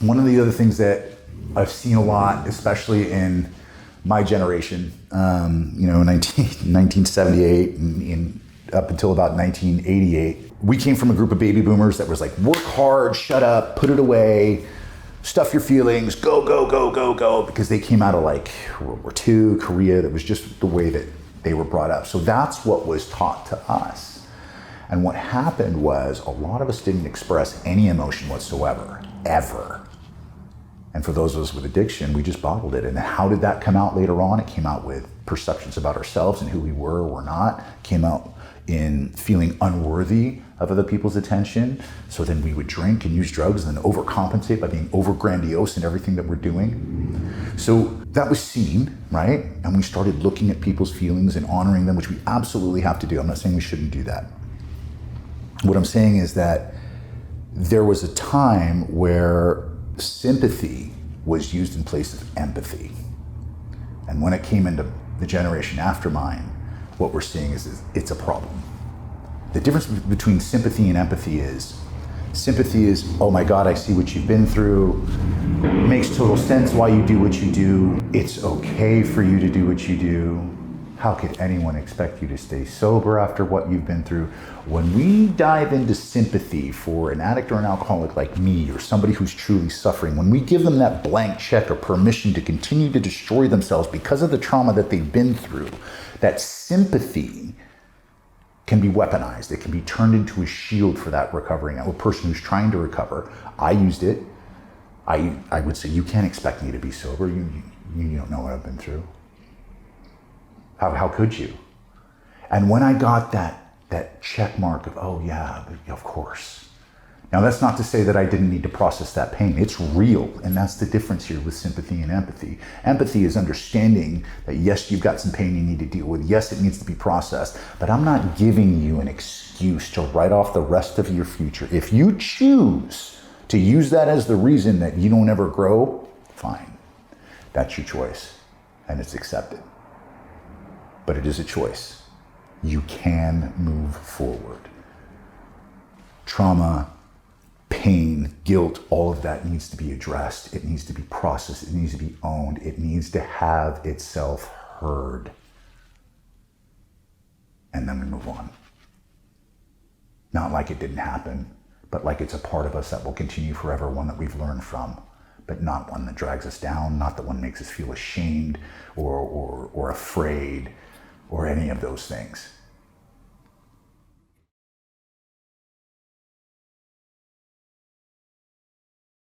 One of the other things that I've seen a lot, especially in my generation, 1978 and up until about 1988, we came from a group of baby boomers that was like, work hard, shut up, put it away, stuff your feelings, go, go, go, go, go, because they came out of like World War II, Korea. That was just the way that they were brought up. So that's what was taught to us. And what happened was a lot of us didn't express any emotion whatsoever, ever. And for those of us with addiction, we just bottled it. And how did that come out later on? It came out with perceptions about ourselves and who we were or were not. It came out in feeling unworthy of other people's attention. So then we would drink and use drugs and then overcompensate by being over grandiose in everything that we're doing. So that was seen, right? And we started looking at people's feelings and honoring them, which we absolutely have to do. I'm not saying we shouldn't do that. What I'm saying is that there was a time where sympathy was used in place of empathy. And when it came into the generation after mine, what we're seeing is it's a problem. The difference between sympathy and empathy is, oh my God, I see what you've been through. It makes total sense why you do what you do. It's okay for you to do what you do. How could anyone expect you to stay sober after what you've been through? When we dive into sympathy for an addict or an alcoholic like me, or somebody who's truly suffering, when we give them that blank check or permission to continue to destroy themselves because of the trauma that they've been through, that sympathy can be weaponized. It can be turned into a shield for that recovering a person who's trying to recover. I used it. I would say, you can't expect me to be sober. You don't know what I've been through. How could you? And when I got that check mark of, oh yeah, of course. Now that's not to say that I didn't need to process that pain. It's real, and that's the difference here with sympathy and empathy. Empathy is understanding that yes, you've got some pain you need to deal with. Yes, it needs to be processed, but I'm not giving you an excuse to write off the rest of your future. If you choose to use that as the reason that you don't ever grow, fine. That's your choice, and it's accepted. But it is a choice. You can move forward. Trauma, pain, guilt, all of that needs to be addressed. It needs to be processed. It needs to be owned. It needs to have itself heard. And then we move on. Not like it didn't happen, but like it's a part of us that will continue forever, one that we've learned from, but not one that drags us down, not the one that makes us feel ashamed or afraid, or any of those things.